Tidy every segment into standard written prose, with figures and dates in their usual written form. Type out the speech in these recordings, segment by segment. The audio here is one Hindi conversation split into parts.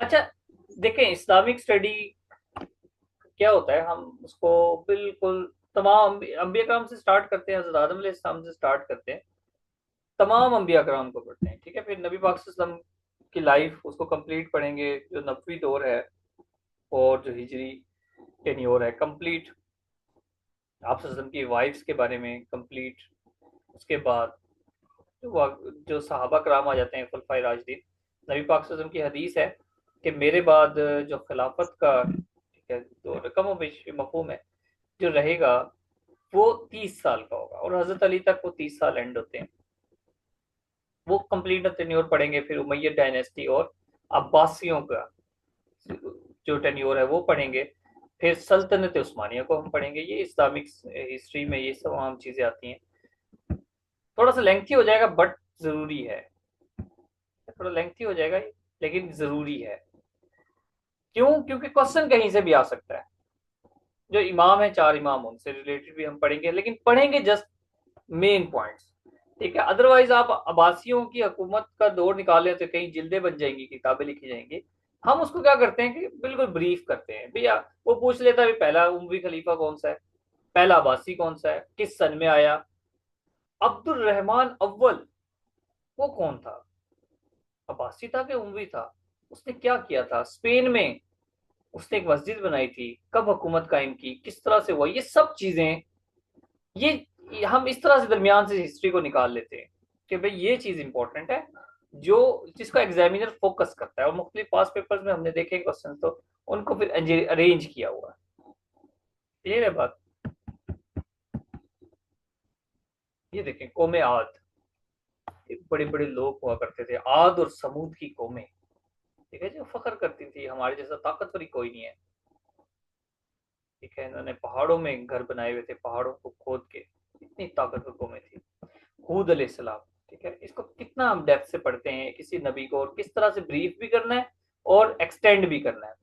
अच्छा, देखें इस्लामिक स्टडी क्या होता है, हम उसको बिल्कुल तमाम अंबिया कराम से स्टार्ट करते हैं, हज़रत आदम अलैहिस्सलाम से स्टार्ट करते हैं, तमाम अंबिया कराम को पढ़ते हैं, ठीक है। फिर नबी पाक सल्लल्लाहु अलैहि वसल्लम की लाइफ उसको कंप्लीट पढ़ेंगे, जो नबवी दौर है और जो हिजरी टेन्योर है कंप्लीट, आप सल्लल्लाहु अलैहि वसल्लम की वाइफ्स के बारे में कंप्लीट। उसके बाद जो सहाबा कराम आ जाते हैं खुलफाए राशिदीन, नबी पाक सल्लल्लाहु अलैहि वसल्लम की हदीस है कि मेरे बाद जो खिलाफत का, ठीक है, तो रकम मफहूम है, जो रहेगा वो 30 साल का होगा, और हजरत अली तक वो 30 साल एंड होते हैं। वो कंप्लीट टेन्योर पढ़ेंगे, फिर उमैयद डायनेस्टी और अब्बासियों का जो टेन्योर है वो पढ़ेंगे, फिर सल्तनत उस्मानिया को हम पढ़ेंगे। ये इस्लामिक हिस्ट्री में ये सब आम चीज़ें आती हैं। थोड़ा सा लेंथी हो जाएगा बट ज़रूरी है, थोड़ा लेंथी हो जाएगा लेकिन ज़रूरी है। क्यों? क्योंकि क्वेश्चन कहीं से भी आ सकता है। जो इमाम है, 4 इमाम, उनसे रिलेटेड भी हम पढ़ेंगे, लेकिन पढ़ेंगे जस्ट मेन पॉइंट्स, ठीक है। अदरवाइज आप अब्बासियों की हुकूमत का दौर निकालें तो कई जिल्दें बन जाएंगी, किताबें लिखी जाएंगी। हम उसको क्या करते हैं कि बिल्कुल ब्रीफ करते हैं भैया। वो पूछ लेता है पहला उमवी खलीफा कौन सा है, पहला अब्बासी कौन सा है, किस सन में आया, अब्दुल रहमान अव्वल वो कौन था, अब्बासी था कि उमवी था, उसने क्या किया था स्पेन में, उसने एक मस्जिद बनाई थी, कब हुकूमत कायम की, किस तरह से हुआ, ये सब चीजें, ये हम इस तरह से दरमियान से हिस्ट्री को निकाल लेते हैं कि भाई ये चीज इंपॉर्टेंट है, जो जिसको एग्जामिनर फोकस करता है। और मुख्तलिफ पास पेपर्स में हमने देखे क्वेश्चन, तो उनको फिर अरेंज किया हुआ है। क्लियर है बात? ये देखें कौमे आद, बड़े बड़े लोग हुआ करते थे, आद और समूद की कौमें, ठीक है, जो फख्र करती थी हमारे जैसा ताकतवर कोई नहीं है, ठीक है। इन्होंने पहाड़ों में घर बनाए हुए थे, पहाड़ों को खोद के, इतनी ताकतवर कौमें थी। हूद अलैहिस्सलाम, ठीक है, इसको कितना हम डेप्थ से पढ़ते हैं किसी नबी को, और किस तरह से ब्रीफ भी करना है और एक्सटेंड भी करना है।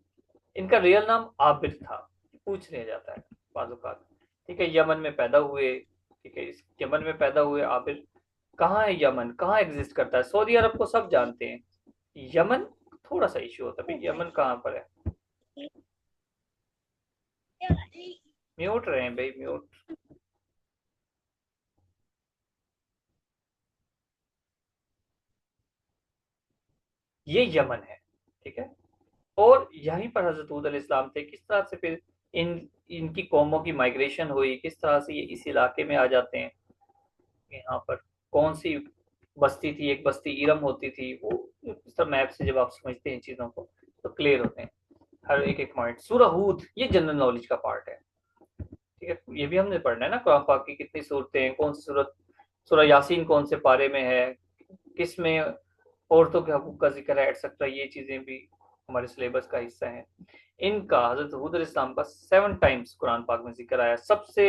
इनका रियल नाम आबिर था, पूछ लिया जाता है बाज़, ठीक है। यमन में पैदा हुए, ठीक है, इस यमन में पैदा हुए आबिर। कहाँ है यमन, कहाँ एग्जिस्ट करता है? सऊदी अरब को सब जानते हैं, यमन थोड़ा सा इश्यू होता है भाई, यमन कहाँ पर है? म्यूट रहे हैं भाई, म्यूट। ये यमन है, ठीक है। और यहीं पर हजरत हूद अलैहिस्सलाम थे। किस तरह से फिर इन इनकी कौमों की माइग्रेशन हुई, किस तरह से ये इस इलाके में आ जाते हैं। यहाँ पर कौन सी बस्ती थी, एक बस्ती इरम होती थी, वो इस तरह मैप से जब आप समझते हैं चीज़ों को तो क्लियर होते हैं हर एक एक पॉइंट। सूरह हूद ये जनरल नॉलेज का पार्ट है, ठीक है। ये भी हमने पढ़ना है ना, कुरान पाक की कितनी सूरतें हैं, कौन सी सूरत, सूरह यासीन कौन से पारे में है, किस में औरतों के हकूक का जिक्र है, एटसेट्रा। ये चीज़ें भी हमारे सिलेबस का हिस्सा है। इनका हजरत हूद अलैहिस्सलाम का 7 टाइम्स कुरान पाक में जिक्र आया। सबसे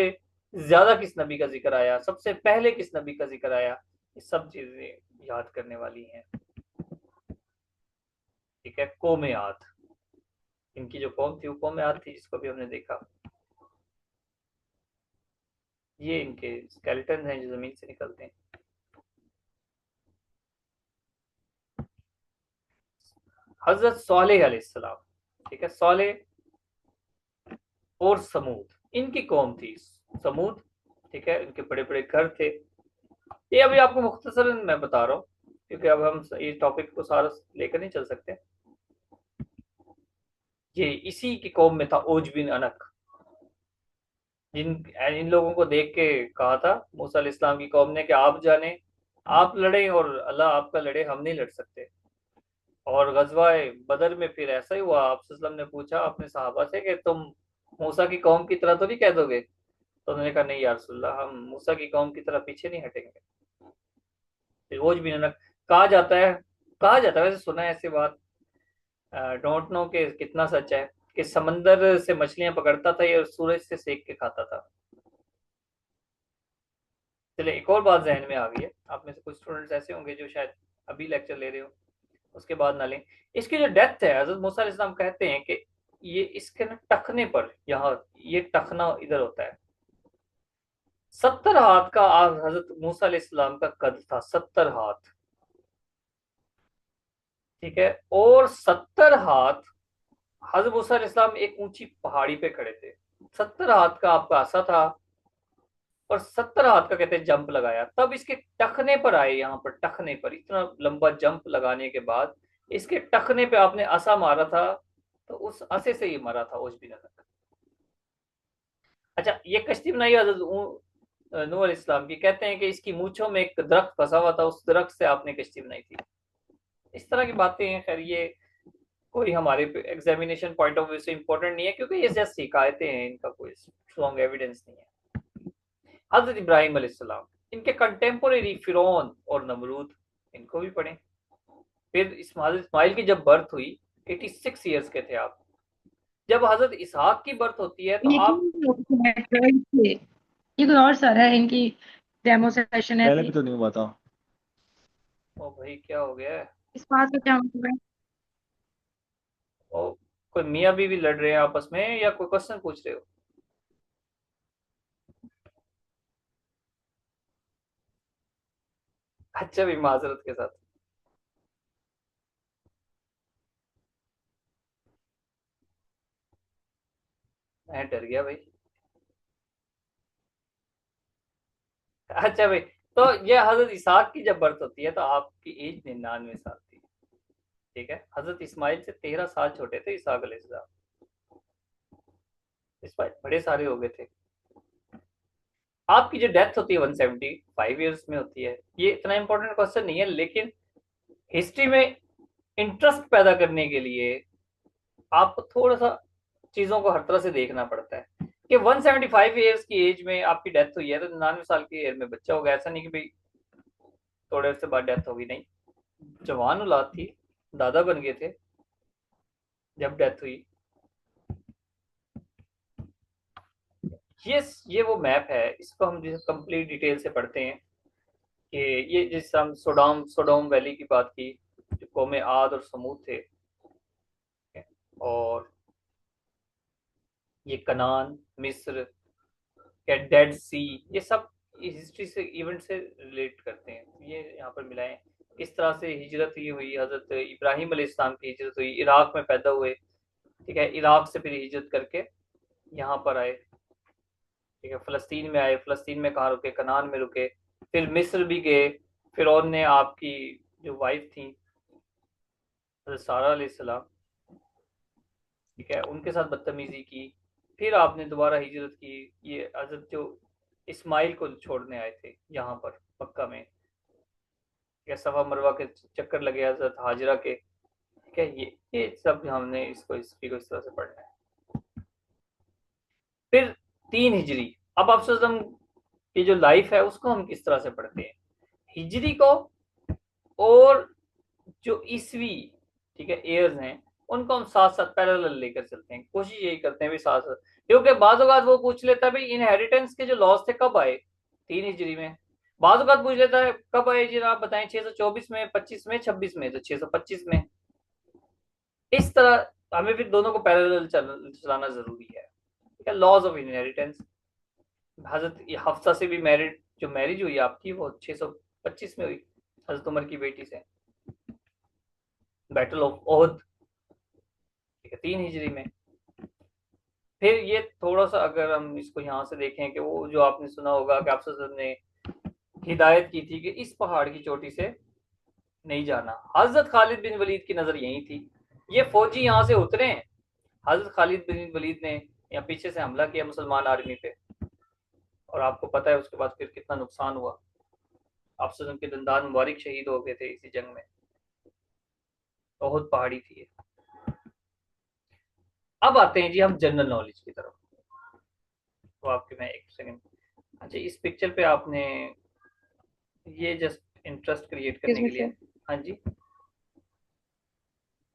ज्यादा किस नबी का जिक्र आया, सबसे पहले किस नबी का जिक्र आया, ये सब चीजें याद करने वाली हैं, ठीक है। कौम आद, इनकी जो कौम थी वो कौम आद थी, जिसको भी हमने देखा। ये इनके स्केलेटन हैं जो जमीन से निकलते हैं। हजरत सालेह अलैहिस्सलाम, ठीक है, सालेह और समूद इनकी कौम थी, समूद, ठीक है। इनके बड़े बड़े घर थे। ये अभी आपको मुख्तसर मैं बता रहा हूँ, क्योंकि अब हम इस टॉपिक को सारा लेकर नहीं चल सकते। ये इसी की कौम में था ओज बिन अनक, जिन इन लोगों को देख के कहा था मूसा अलैहिस्सलाम की कौम ने कि आप जाने, आप लड़े और अल्लाह आपका लड़े, हम नहीं लड़ सकते। और गजवाए बदर में फिर ऐसा ही हुआ, आप वसल्लम ने पूछा अपने सहाबा से कि तुम मूसा की कौम की तरह तो नहीं कह दोगे? तो उन्होंने कहा नहीं या रसूलल्लाह, हम मूसा की कौम की तरह पीछे नहीं हटेंगे। फिर ओज बिन अनक कहा जाता है, कहा जाता है, वैसे सुना है ऐसी बात, डोंट नो कि कितना सच है, कि समंदर से मछलियां पकड़ता था ये और सूरज से सेक के खाता था। चले एक और बात जहन में आ गई है, आप में से कुछ स्टूडेंट्स ऐसे होंगे जो शायद अभी लेक्चर ले रहे हो, उसके बाद ना लें। इसकी जो डेप्थ है, हजरत मूसा अलैहिस्सलाम कहते हैं कि ये इसके ना टखने पर, यहाँ ये टखना इधर होता है, 70 हाथ का हजरत मूसा अलैहिस्सलाम का कद था, 70 हाथ, ठीक है, और 70 हाथ हजरत मूसा अलैहिस्सलाम एक ऊंची पहाड़ी पे खड़े थे, 70 हाथ का आपका आसा था, और 70 हाथ का कहते हैं जंप लगाया, तब इसके टखने पर आए, यहाँ पर टखने पर इतना लंबा जंप लगाने के बाद इसके टखने पे आपने आसा मारा था, तो उस आसे से ही मरा था उस भी नजर। अच्छा, ये कश्ती बनाई हजरत नूह अलैहिस्सलाम की, कहते हैं कि इसकी मूछों में एक दरख्त फंसा हुआ था, उस दरख्त से आपने कश्ती बनाई थी। इस तरह की बातें हैं। खैर ये कोई हमारे एग्जामिनेशन पॉइंट ऑफ व्यू से इंपॉर्टेंट नहीं है, क्योंकि ये जस्ट शिकायतें हैं, इनका कोई स्ट्रॉन्ग एविडेंस नहीं है। हजरत इब्राहिम अलैहिस्सलाम, इनके कंटेम्पोरेरी फिरौन और नमरूद, इनको भी पढ़ें। फिर इस्माइल की जब बर्थ हुई 86 ईयर्स के थे आप। जब हजरत इसहाक की बर्थ होती है तो आप, ये कोई और सर है, इनकी डेमो सेशन है पहले भी अभी। तो नहीं हुआ था। ओ भाई क्या हो गया है? इस बात का क्या मतलब है? ओ, कोई मियाँ बीवी लड़ रहे हैं आपस में या कोई क्वेश्चन पूछ रहे हो? अच्छा भी माजरत के साथ। मैं डर गया भाई। अच्छा भाई, तो ये हजरत इसहाक की जब बर्थ होती है तो आपकी एज 99 साल थी। ठीक है, हजरत इस्माइल से 13 साल छोटे थे इसहाक अलैहिस्सलाम। इस्माइल बड़े सारे हो गए थे। आपकी जो डेथ होती है 175 ईयर्स में होती है। ये इतना इंपॉर्टेंट क्वेश्चन नहीं है, लेकिन हिस्ट्री में इंटरेस्ट पैदा करने के लिए आपको थोड़ा सा चीजों को हर तरह से देखना पड़ता है कि 175 ईयर्स की एज में आपकी डेथ हुई है तो 99 साल की एज में बच्चा होगा। ऐसा नहीं कि भाई थोड़े से बाद डेथ होगी, नहीं, जवान औलाद थी, दादा बन गए थे जब डेथ हुई। ये वो मैप है, इसको हम जिस कंप्लीट डिटेल से पढ़ते हैं कि ये जिस हम सोडोम सोडोम वैली की बात की, जो कौमे आद और समूद थे, और ये कनान, मिस्र, या डेड सी, ये सब हिस्ट्री से इवेंट से रिलेट करते हैं। ये यहाँ पर मिलाएं किस तरह से हिजरत ही हुई, हजरत इब्राहिम अलैहिस्सलाम की हिजरत हुई, इराक में पैदा हुए, ठीक है, इराक से फिर हिजरत करके यहाँ पर आए, ठीक है, फ़लस्तीन में आए, फ़लस्तीन में कहाँ रुके, कनान में रुके, फिर मिस्र भी गए। फिर और ने आपकी जो वाइफ थी हजरत सारा अलैहिस्सलाम, ठीक है, उनके साथ बदतमीजी की। फिर आपने दोबारा हिजरत की, ये हजरत जो इस्माइल को छोड़ने आए थे यहाँ पर मक्का में, या सफा मरवा के चक्कर लगे हजरत हाजरा के, ठीक है, ये सब हमने इसको हिस्ट्री को इस तरह से पढ़ना है। फिर 3 हिजरी, अब आप सल्लम की जो लाइफ है उसको हम किस तरह से पढ़ते हैं, हिजरी को, और जो ईसवी, ठीक है, एयर्स हैं, उनको हम साथ साथ पैरेलल लेकर चलते हैं, कोशिश यही करते हैं भी साथ साथ, क्योंकि बाज़ औक़ात वो पूछ लेता है भाई इनहेरिटेंस के जो लॉज थे कब आए, 3 हिजरी में। बाज़ औक़ात पूछ लेता है कब आए जी आप बताएं, 624 में, 25 में, 26 में, तो 625 में। इस तरह हमें फिर दोनों को पैरेलल चलाना जरूरी है, ठीक है। लॉज ऑफ इनहेरिटेंस, हजरत हफ्सा से भी मैरिड, जो मैरिज हुई आपकी वो 625 में हुई हजरत उमर की बेटी से, बैटल ऑफ ओहद, ठीक है, 3 हिजरी में। फिर ये थोड़ा सा अगर हम इसको यहाँ से देखें कि वो जो आपने सुना होगा कि आप ने हिदायत की थी कि इस पहाड़ की चोटी से नहीं जाना, हजरत खालिद बिन वलीद की नजर यही थी। ये फौजी यहाँ से उतरे हैं, हजरत खालिद बिन वलीद ने यहाँ पीछे से हमला किया मुसलमान आर्मी पे, और आपको पता है उसके बाद फिर कितना नुकसान हुआ, आप के दंदान मुबारक शहीद हो गए थे इसी जंग में। बहुत पहाड़ी थी ये। अब आते हैं जी हम जनरल नॉलेज की तरफ। तो आपके मैं एक सेकंड, अच्छा इस पिक्चर पे आपने ये जस्ट इंटरेस्ट क्रिएट करने के लिए, सर, हाँ जी,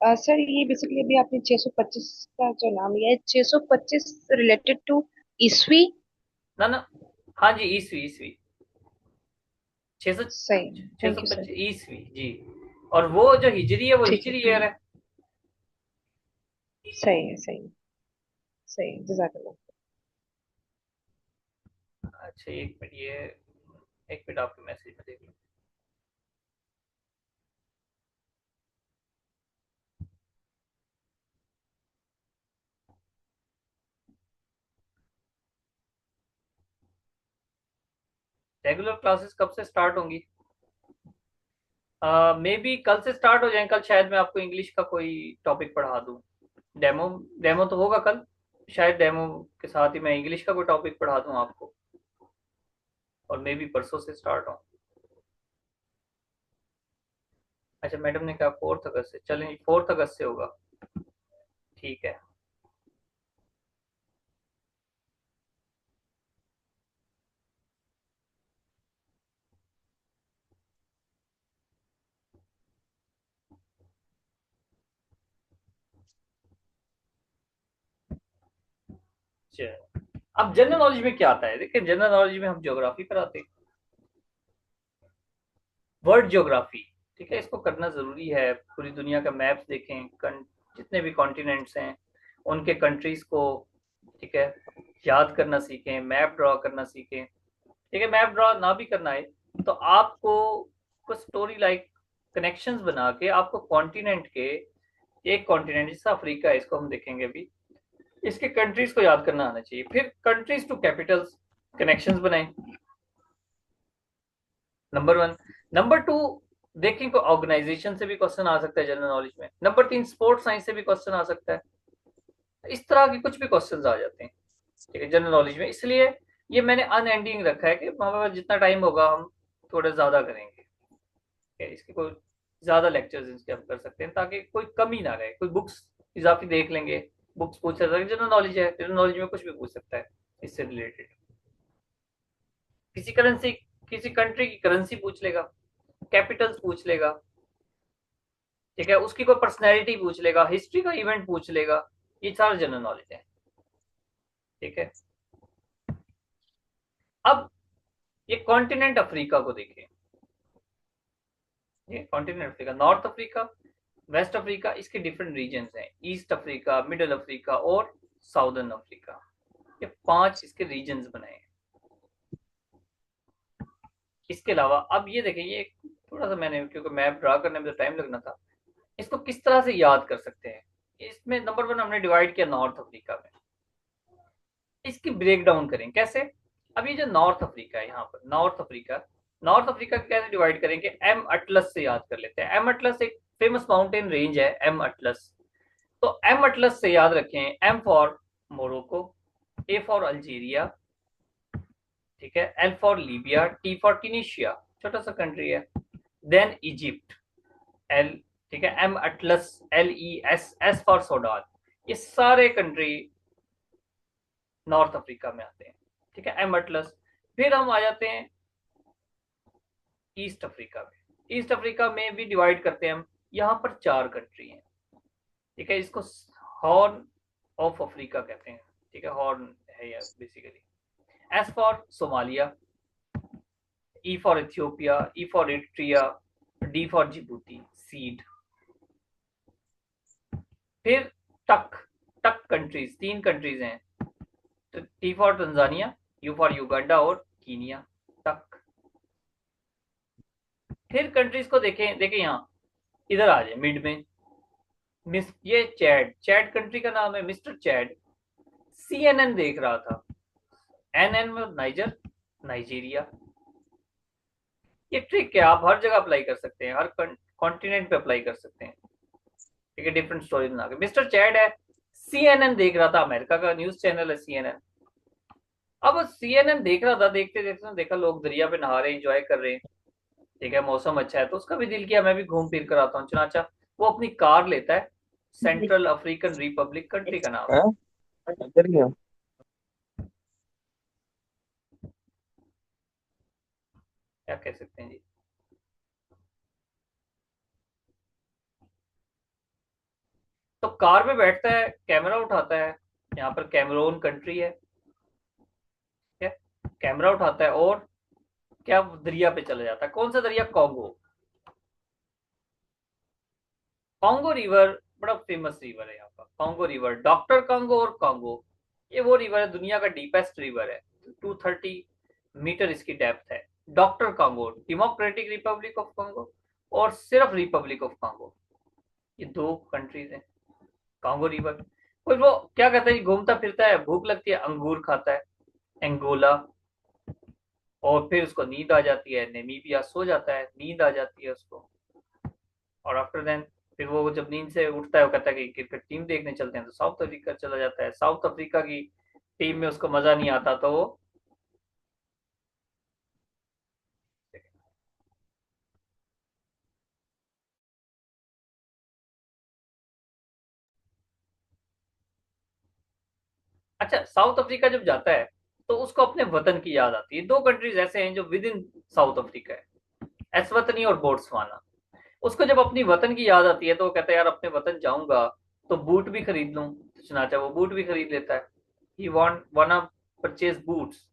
सर ये बेसिकली अभी आपने 625 का जो नाम लिया है, 625 रिलेटेड टू ईस्वी। ना ना, हाँ जी, ईसवी ईसवी, छह सौ सही। छह थैंक सौ यू सर। पच्चीस ईसवी जी। और वो जो हिजरी है वो ठीक है। हिजरी ईयर है। सही है, सही है, सही है, जज़ाकल्लाह। अच्छा एक मिनट, ये एक मिनट आपके मैसेज में देख लो। रेगुलर क्लासेस कब से स्टार्ट होंगी? मे बी कल से स्टार्ट हो जाए। कल शायद मैं आपको इंग्लिश का कोई टॉपिक पढ़ा दूं। डेमो डेमो तो होगा कल। शायद डेमो के साथ ही मैं इंग्लिश का कोई टॉपिक पढ़ा दूं आपको। और मे बी परसों से स्टार्ट हो। अच्छा, मैडम ने कहा 4 अगस्त से, चलें 4 अगस्त से होगा। ठीक है। चलो, अब जनरल नॉलेज में क्या आता है? देखिए, जनरल नॉलेज में हम ज्योग्राफी पढ़ाते हैं, वर्ल्ड ज्योग्राफी। ठीक है, इसको करना जरूरी है। पूरी दुनिया का मैप्स देखें, जितने भी कॉन्टिनेंट्स हैं उनके कंट्रीज को, ठीक है, याद करना सीखें, मैप ड्रॉ करना सीखें। ठीक है, मैप ड्रॉ ना भी करना है तो आपको कुछ स्टोरी लाइक कनेक्शंस बना के आपको कॉन्टिनेंट के, एक कॉन्टिनेंट जैसा अफ्रीका है, इसको हम देखेंगे अभी, इसके कंट्रीज को याद करना आना चाहिए। फिर कंट्रीज टू कैपिटल्स कनेक्शंस बनाएं, नंबर वन। नंबर टू, देखें को ऑर्गेनाइजेशन से भी क्वेश्चन आ सकता है जनरल नॉलेज में। नंबर तीन, स्पोर्ट्स साइंस से भी क्वेश्चन आ सकता है। इस तरह के कुछ भी क्वेश्चन आ जाते हैं, ठीक है, जनरल नॉलेज में। इसलिए ये मैंने अनएंडिंग रखा है कि हमारे पास जितना टाइम होगा हम थोड़ा ज्यादा करेंगे। ठीक है, इसके कोई ज्यादा लेक्चर्स इसके हम कर सकते हैं ताकि कोई कमी ना रहे। कोई बुक्स इजाफी देख लेंगे, बुक्स पूछ सकता है, जनरल नॉलेज है, जनरल नॉलेज में कुछ भी पूछ सकता है इससे रिलेटेड। किसी करेंसी, किसी कंट्री की करेंसी पूछ लेगा, कैपिटल्स पूछ लेगा, ठीक है, उसकी कोई पर्सनैलिटी पूछ लेगा, हिस्ट्री का इवेंट पूछ लेगा। ये सारा जनरल नॉलेज है। ठीक है, अब ये कॉन्टिनेंट अफ्रीका को देखें। ये continent Africa, north Africa, west Africa, इसके डिफरेंट रीजन्स हैं। ईस्ट अफ्रीका, मिडल अफ्रीका और साउदर्न अफ्रीका, ये 5 इसके रीजन्स बनाए हैं। इसके अलावा अब ये देखें, ये थोड़ा सा मैंने, क्योंकि मैप ड्रा करने में तो टाइम लगना था, इसको किस तरह से याद कर सकते हैं। इसमें नंबर वन हमने डिवाइड किया नॉर्थ अफ्रीका में। इसकी ब्रेक डाउन करें कैसे? अब ये जो नॉर्थ अफ्रीका है, यहाँ पर नॉर्थ अफ्रीका, नॉर्थ अफ्रीका कैसे डिवाइड करेंगे? एम अटलस से याद कर लेते हैं। एम अटलस एक फेमस माउंटेन रेंज है, एम अटलस। तो एम अटलस से याद रखें, M for Morocco, A for Algeria, ठीक है, L for Libya, T for Tunisia, छोटा सा कंट्री है, देन इजिप्ट, एल, ठीक है, M Atlas, L E S, S for Sudan. ये सारे कंट्री नॉर्थ अफ्रीका में आते हैं। ठीक है, एम अटलस। फिर हम आ जाते हैं ईस्ट अफ्रीका में। ईस्ट अफ्रीका में भी डिवाइड करते हैं हम, यहाँ पर 4 कंट्री हैं। ठीक है, इसको हॉर्न ऑफ अफ्रीका कहते हैं। ठीक है, हॉर्न है ये basically. S for Somalia, E for Ethiopia, E for Eritrea, D for Djibouti, seed. फिर टक, टक कंट्रीज 3 कंट्रीज हैं, तो T for Tanzania, you for Uganda और कीनिया, टक। फिर कंट्रीज को देखें, देखें यहाँ, इधर आ जाए मिड में, मिस ये चैड, चैड कंट्री का नाम है, मिस्टर चैड। CNN देख रहा था, NN में नाइजर, नाइजीरिया। ये ट्रिक है, आप हर जगह अप्लाई कर सकते हैं, हर कॉन्टिनेंट पे अप्लाई कर सकते हैं। ठीक है, डिफरेंट स्टोरी बना के। मिस्टर चैड है, CNN देख रहा था, अमेरिका का न्यूज चैनल है CNN। अब CNN देख रहा था, देखते देखते देखा लोग दरिया पे नहा रहे, एंजॉय कर रहे हैं, ठीक है, मौसम अच्छा है, तो उसका भी दिल किया मैं भी घूम फिर कर आता हूँ। चुनाचा वो अपनी कार लेता है, सेंट्रल अफ्रीकन रिपब्लिक कंट्री का नाम है। हाँ, इधर गया। क्या कह सकते हैं जी। तो कार में बैठता है, कैमरा उठाता है, यहाँ पर कैमरून कंट्री है, ठीक है, कैमरा उठाता है और क्या, दरिया पे चला जाता है। कौन सा दरिया? कॉन्गो। कॉन्गो रिवर बड़ा फेमस रिवर है यहाँ पर, कॉन्गो रिवर, डॉक्टर कॉन्गो और कॉन्गो। ये वो रिवर है, दुनिया का डीपेस्ट रिवर है, 230 मीटर इसकी डेप्थ है। Doctor Congo, democratic Republic of Congo और सिर्फ रिपब्लिक ऑफ कॉन्गो, ये 2 कंट्रीज हैं। कॉन्गो रिवर, कोई वो क्या कहता है, घूमता फिरता है, भूख लगती है, अंगूर खाता है, एंगोला। और फिर उसको नींद आ जाती है, नेमीबिया सो जाता है, नींद आ जाती है उसको। और आफ्टर देन फिर वो जब नींद से उठता है वो कहता है कि क्रिकेट टीम देखने चलते हैं, तो साउथ अफ्रीका चला जाता है। साउथ अफ्रीका की टीम में उसको मजा नहीं आता, तो वो अच्छा, साउथ अफ्रीका जब जाता है तो उसको अपने वतन की याद आती है। दो कंट्रीज ऐसे हैं जो विद इन साउथ अफ्रीका है, एस्वतनी और बोट्सवाना। उसको जब अपनी वतन की याद आती है तो वो कहता है यार अपने वतन जाऊंगा तो बूट भी खरीद लूं। तो चुनाचा वो बूट भी खरीद लेता है। He want purchase boots.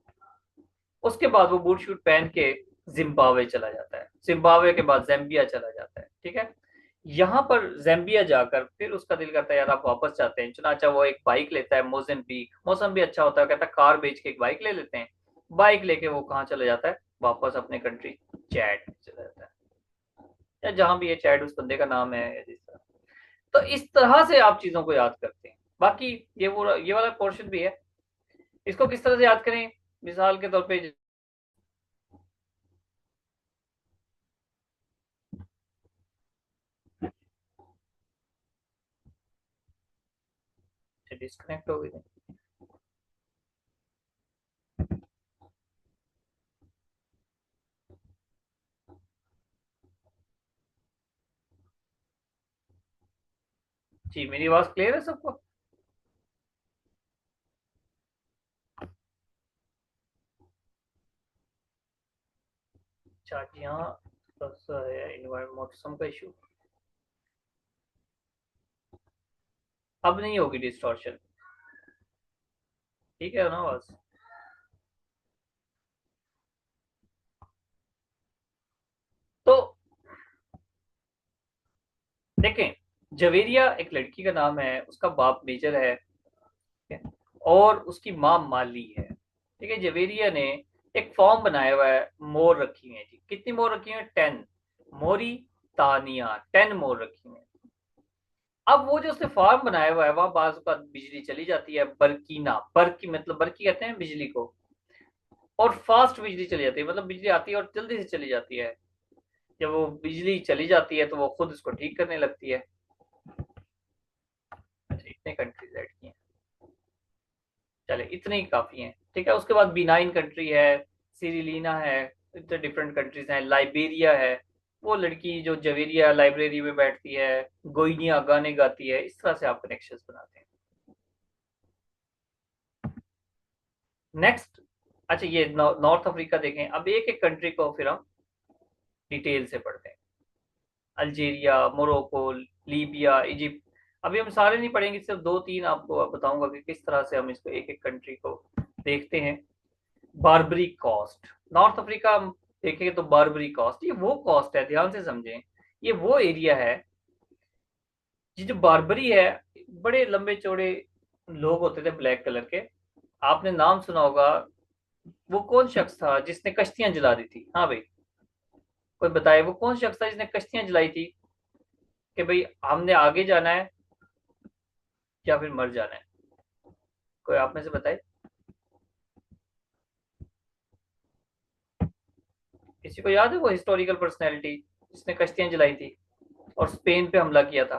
उसके बाद वो बूट शूट पहन के जिम्बाब्वे चला जाता है, जिम्बाब्वे के बाद जैम्बिया चला जाता है, ठीक है। यहाँ पर जैम्बिया जाकर फिर उसका दिल करता है यार आप वापस जाते हैं। चुनाचा वो एक बाइक लेता है, मोजेम्बिक, मौसम भी अच्छा होता है, कहता है कार बेच के एक बाइक ले लेते हैं। बाइक लेके वो कहाँ चला जाता है, वापस अपने कंट्री चैड चला जाता है, या जहां भी है चैड उस बंदे का नाम है, या जिस तरह। तो इस तरह से आप चीजों को याद करते हैं। बाकी ये वाला पोर्शन भी है, इसको किस तरह से याद करें, मिसाल के तौर पे डिस्कनेक्ट हो गई। जी मेरी आवाज क्लियर है सबको? अच्छा जी हाँ, बस इन्वायरमेंट मौसम का इशू। अब नहीं होगी डिस्टॉर्शन, ठीक है ना आवाज? तो देखें, जवेरिया एक लड़की का नाम है, उसका बाप मेजर है, ठीक है? और उसकी माँ माली है, ठीक है। जवेरिया ने एक फॉर्म बनाया हुआ है, मोर रखी हुई है जी। कितनी मोर रखी हुई है? 10 मोरी तानिया, 10 मोर रखी हुई है। अब वो जो उसने फार्म बनाया हुआ है वहां बाज का बिजली चली जाती है, बरकीना, बरकी मतलब बरकी कहते हैं बिजली को। और फास्ट बिजली चली जाती है, मतलब बिजली आती है और जल्दी से चली जाती है। जब वो बिजली चली जाती है तो वो खुद उसको ठीक करने लगती है। अच्छा, इतने कंट्रीज ऐड किए हैं, चले इतने ही काफी हैं, ठीक है। उसके बाद B9 कंट्री है, सीरिलीना है, इतने डिफरेंट कंट्रीज हैं। लाइबेरिया है, वो लड़की जो जवेरिया लाइब्रेरी में बैठती है, गोइनिया गाने गाती है। इस तरह से आप कनेक्शंस बनाते हैं। नेक्स्ट, अच्छा ये नॉर्थ अफ्रीका देखें। अब एक एक कंट्री को फिर हम डिटेल से पढ़ते हैं। Algeria, Morocco, Libya, Egypt. अभी हम सारे नहीं पढ़ेंगे, सिर्फ दो तीन आपको बताऊंगा कि किस तरह से हम इसको एक एक कंट्री को देखते हैं। बारबरी कॉस्ट, नॉर्थ अफ्रीका हम देखेंगे तो बारबरी कॉस्ट, ये वो कॉस्ट है, ध्यान से समझें। ये वो एरिया है, ये जो बारबरी है, बड़े लंबे चौड़े लोग होते थे ब्लैक कलर के। आपने नाम सुना होगा, वो कौन शख्स था जिसने कश्तियां जला दी थी? हाँ भाई, कोई बताए वो कौन शख्स था जिसने कश्तियां जलाई थी कि भाई हमने आगे जाना है या फिर मर जाना है? कोई आप में से बताए, किसी को याद है वो हिस्टोरिकल पर्सनैलिटी जिसने कश्तियां जलाई थी और स्पेन पे हमला किया था?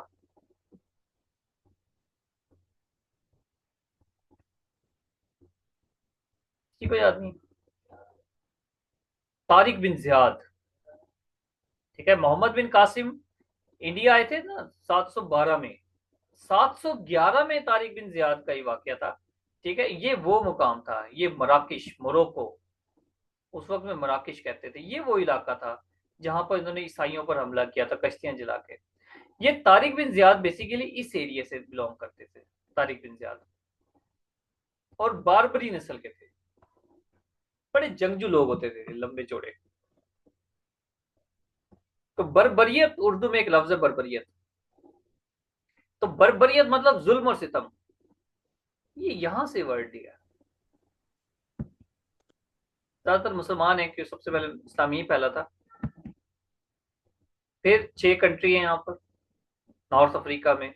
किसी को याद नहीं? तारिक बिन जियाद, ठीक है। मोहम्मद बिन कासिम इंडिया आए थे ना 712 में, 711 में तारिक बिन जियाद का ही वाकया था, ठीक है। ये वो मुकाम था, ये मराकिश, मोरक्को, उस वक्त में मराकिश कहते थे। ये वो इलाका था जहां पर इन्होंने ईसाइयों पर हमला किया था कश्तियां जला के। ये तारिक बिन जियाद बेसिकली इस एरिया से बिलोंग करते थे, तारिक बिन जियाद, और बारबरी नस्ल के थे। बड़े जंगजू लोग होते थे, लंबे चौड़े। तो बर्बरियत उर्दू में एक लफ्ज है, बर्बरियत। तो बर्बरियत मतलब जुल्म और सितम, ये यहां से वर्ड लिया। ज्यादातर मुसलमान है कि सबसे पहले इस्लाम ही फैला था। फिर 6 कंट्री है यहाँ पर नॉर्थ अफ्रीका में।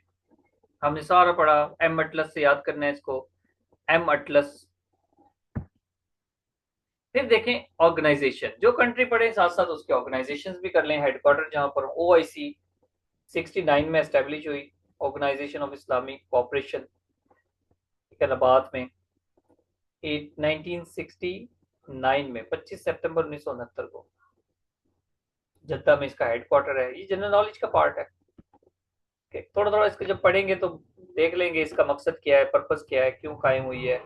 हमने सारा पढ़ा, एम अटलस से याद करना है इसको। एम अटलस, फिर देखें ऑर्गेनाइजेशन, जो कंट्री पढ़े साथ साथ उसके ऑर्गेनाइजेशन भी कर लें। हेडक्वार्टर जहां पर OIC 69 में एस्टेब्लिश हुई, organisation of Islamic cooperation, Rabat में 1969 में 25 सितंबर 1969 को जद्दा में इसका हेडक्वार्टर है। ये जनरल नॉलेज का पार्ट है। थोड़ा थोड़ा इसको जब पढ़ेंगे तो देख लेंगे इसका मकसद क्या है, पर्पस क्या है, क्यों कायम हुई है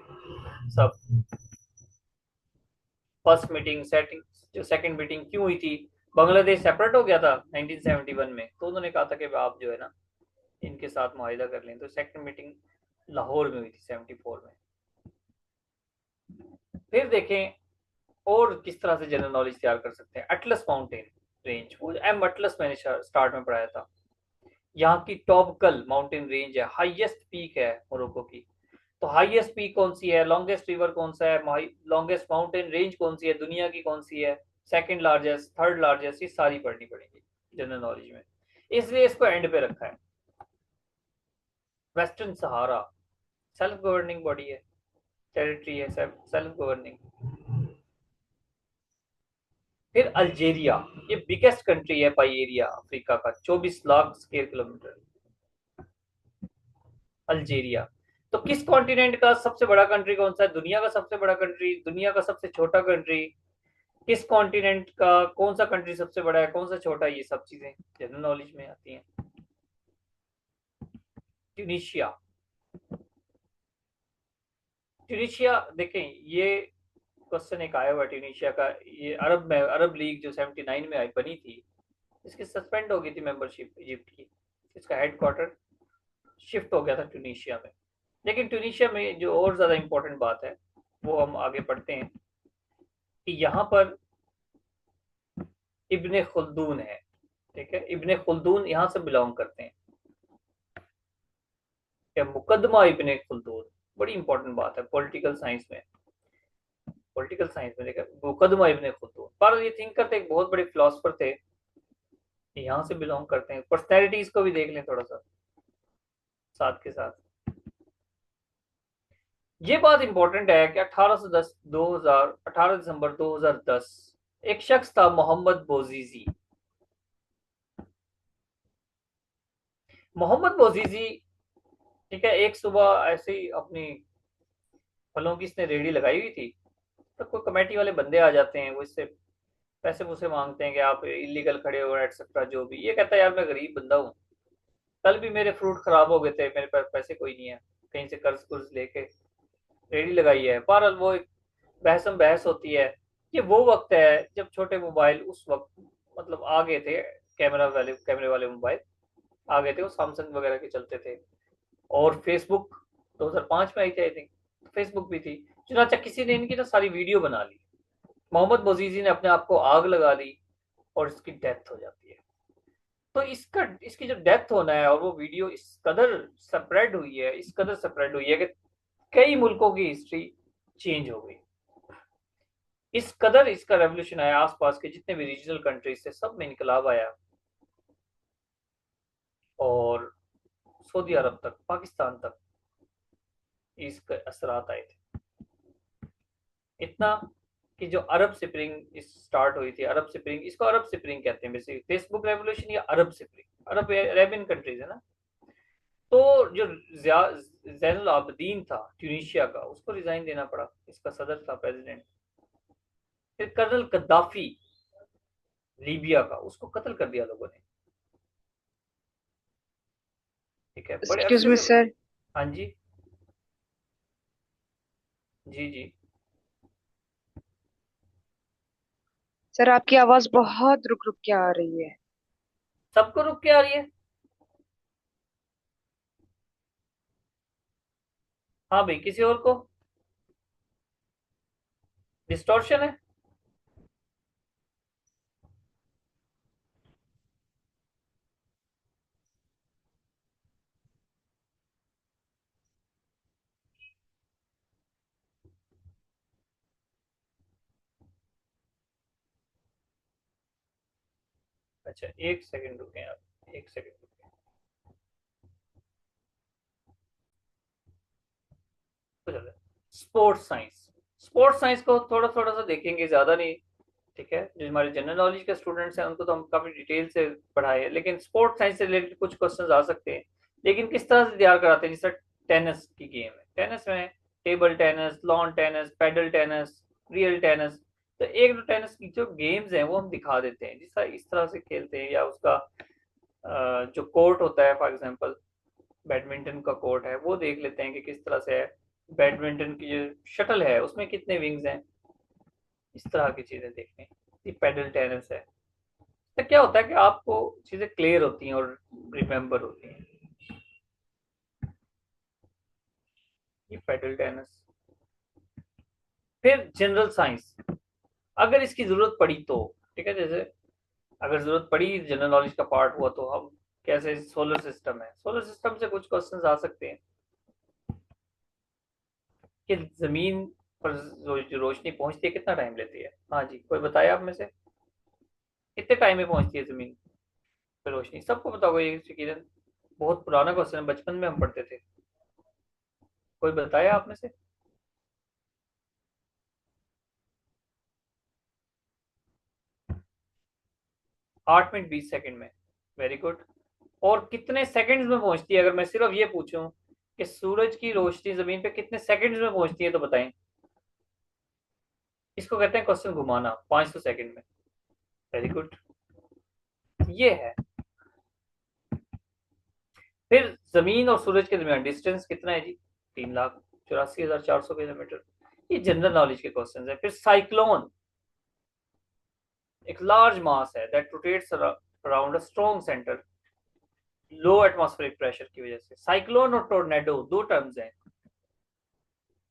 सब। फर्स्ट मीटिंग सेटिंग, जो सेकंड मीटिंग क्यों हुई थी, बांग्लादेश सेपरेट हो गया था 1971 में, तो उन्होंने कहा था कि आप जो है ना इनके साथ मुआहिदा कर लें, तो सेकंड मीटिंग लाहौर में हुई थी 74 में। फिर देखें और किस तरह से जनरल नॉलेज तैयार कर सकते हैं। अटलस माउंटेन रेंज, वो एम अटलस मैंने स्टार्ट में पढ़ाया था। यहाँ की टॉपकल माउंटेन रेंज है, हाईएस्ट पीक है मोरक्को की। तो हाईएस्ट पीक कौन सी है, लॉन्गेस्ट रिवर कौन सा है, लॉन्गेस्ट माउंटेन रेंज कौन सी है, दुनिया की कौन सी है, सेकंड लार्जेस्ट, थर्ड लार्जेस्ट, ये सारी पढ़नी पड़ेगी जनरल नॉलेज में, इसलिए इसको एंड पे रखा है। वेस्टर्न सहारा सेल्फ गवर्निंग बॉडी है, टेरिटरी है, सेल्फ गवर्निंग। फिर अल्जेरिया, ये बिगेस्ट कंट्री है बाई एरिया अफ्रीका का, 24 लाख स्क्वायर किलोमीटर अल्जेरिया। तो किस कॉन्टिनेंट का सबसे बड़ा कंट्री कौन सा है, दुनिया का सबसे बड़ा कंट्री, दुनिया का सबसे छोटा कंट्री, किस कॉन्टिनेंट का कौन सा कंट्री सबसे बड़ा है, कौन सा छोटा है, ये सब चीजें जनरल नॉलेज में आती हैं। ट्यूनिशिया, ट्यूनिशिया देखें, ये क्वेश्चन एक आया हुआ ट्यूनिशिया का। ये अरब में, अरब लीग जो 79 में आई बनी थी, इसकी सस्पेंड हो गई थी मेंबरशिप इजिप्ट की, इसका हेडक्वार्टर शिफ्ट हो गया था ट्यूनिशिया में। लेकिन ट्यूनिशिया में जो और ज्यादा इंपॉर्टेंट बात है वो हम आगे पढ़ते हैं कि यहाँ पर इब्ने खुल्दून है। ठीक है, इब्ने खुल्दून यहाँ से बिलोंग करते हैं। क्या मुकदमा इब्ने खुल्दून, बड़ी इंपॉर्टेंट बात है पॉलिटिकल साइंस में। पॉलिटिकल साइंस में देखा, मुकदमा इब्ने खुल्दून, पर ये थिंक करते एक बहुत बड़े फिलोसफर थे, यहाँ से बिलोंग करते हैं। पर्सनैलिटीज को भी देख लें थोड़ा सा साथ के साथ। ये बात इंपॉर्टेंट है कि 1810 2000 18 दिसंबर 2010 एक शख्स था मोहम्मद बोजीजी। मोहम्मद बोजीजी, ठीक है, एक सुबह ऐसे ही अपनी फलों की इसने रेहड़ी लगाई हुई थी, तो कोई कमेटी वाले बंदे आ जाते हैं, वो इससे पैसे वैसे मांगते हैं कि आप इलीगल खड़े हो एटसेट्रा जो भी। ये कहता है यार मैं गरीब बंदा हूँ, कल भी मेरे फ्रूट खराब हो गए थे, मेरे पास पैसे कोई नहीं है, कहीं से कर्ज कुर्ज लेके रेहड़ी लगाई है। बहरहाल वो एक बहसम बहस होती है। ये वो वक्त है जब छोटे मोबाइल उस वक्त मतलब आ गए थे, कैमरे वाले मोबाइल आ गए थे, वो सैमसंग वगैरह के चलते थे। और फेसबुक 2005 में आई थी आई थिंक, फेसबुक भी थी। चुनाचा किसी ने इनकी ना सारी वीडियो बना ली, मोहम्मद बोजीजी ने अपने आप को आग लगा दी और इसकी डेथ हो जाती है। तो इसकी जो डेथ होना है, और वो वीडियो इस कदर स्प्रेड हुई है, इस कदर स्प्रेड हुई है कि कई मुल्कों की हिस्ट्री चेंज हो गई। इस कदर इसका रेवोल्यूशन आया, आसपास के जितने भी रीजनल कंट्रीज थे सब में इनकलाब आया, और सऊदी अरब तक, पाकिस्तान तक इसके असरात आए थे। इतना कि जो अरब स्प्रिंग स्टार्ट हुई थी, अरब स्प्रिंग, इसको अरब स्प्रिंग कहते हैं बेसिकली, फेसबुक रेवोल्यूशन या अरब स्प्रिंग, अरब अरेबियन कंट्रीज है ना। तो जो जैनुल आबदीन था ट्यूनिशिया का, उसको रिजाइन देना पड़ा, इसका सदर था, प्रेसिडेंट। फिर कर्नल कद्दाफी लीबिया का, उसको कत्ल कर दिया लोगों ने। ठीक है, बड़े एक्सक्यूज अरसे मी से। सर। हाँ जी, जी जी। सर आपकी आवाज बहुत रुक रुक के आ रही है। सबको रुक के आ रही है? हाँ भाई, किसी और को डिस्टॉर्शन है? अच्छा, एक सेकंड रुके आप, एक सेकंड रुके। तो चलो, स्पोर्ट्स साइंस, स्पोर्ट्स साइंस को थोड़ा थोड़ा सा देखेंगे, ज्यादा नहीं। ठीक है, जो हमारे जनरल नॉलेज के स्टूडेंट्स हैं उनको तो हम काफी डिटेल से पढ़ाए हैं, लेकिन स्पोर्ट्स साइंस से रिलेटेड कुछ क्वेश्चंस आ सकते हैं। लेकिन किस तरह से तैयार कराते हैं, जैसे टेनिस की गेम है, टेनिस में table tennis, lawn tennis, paddle tennis, real tennis. तो एक दो टेनिस की जो गेम्स हैं वो हम दिखा देते हैं, जिस तरह इस तरह से खेलते हैं, या उसका जो कोर्ट होता है, फॉर एग्जांपल बैडमिंटन का कोर्ट है, वो देख लेते हैं कि किस तरह से है। बैडमिंटन की जो शटल है उसमें कितने विंग्स हैं, इस तरह की चीजें देखते हैं। ये पैडल टेनिस है। तो क्या होता है कि आपको चीजें क्लियर होती हैं और रिमेम्बर होती हैं। ये पैडल टेनिस। फिर जनरल साइंस, अगर इसकी जरूरत पड़ी तो, ठीक है, जैसे अगर जरूरत पड़ी, जनरल नॉलेज का पार्ट हुआ, तो हम कैसे, सोलर सिस्टम है, सोलर सिस्टम से कुछ क्वेश्चंस आ सकते हैं कि जमीन पर जो रोशनी पहुंचती है कितना टाइम लेती है। हाँ जी, कोई बताया आप में से, कितने टाइम में पहुंचती है जमीन पर रोशनी? सबको पता होगा ये यकीनन, बहुत पुराना क्वेश्चन है, बचपन में हम पढ़ते थे। कोई बताया आप में से? 8 मिनट 20 सेकंड में। Very good. और कितने सेकंड्स में पहुंचती है, अगर मैं सिर्फ ये पूछूं कि सूरज की रोशनी जमीन पे कितने सेकंड्स में पहुंचती है, तो बताएं। इसको कहते हैं क्वेश्चन घुमाना, 500 सेकंड में। Very good. ये है। फिर जमीन और सूरज के दरमियान डिस्टेंस कितना है जी? 3,84,400 किलोमीटर। ये जनरल नॉलेज के क्वेश्चन है। फिर साइक्लोन, एक लार्ज मास है that rotates around a strong centre, low atmospheric pressure की वजह से। साइक्लोन और टोर्नेडो दो टर्म्स हैं।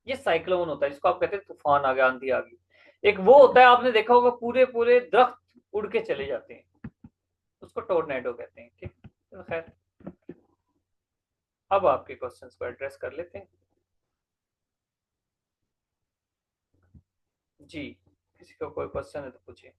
ये साइक्लोन होता है जिसको आप कहते हैं तूफान आ गया, आंधी आ गई। एक वो होता है, आपने देखा होगा पूरे पूरे दरख्त उड़ के चले जाते हैं, उसको टोर्नेडो कहते हैं। ठीक, तो खैर, अब आपके क्वेश्चंस को एड्रेस कर लेते हैं। जी, किसी को कोई क्वेश्चन है तो पूछिए।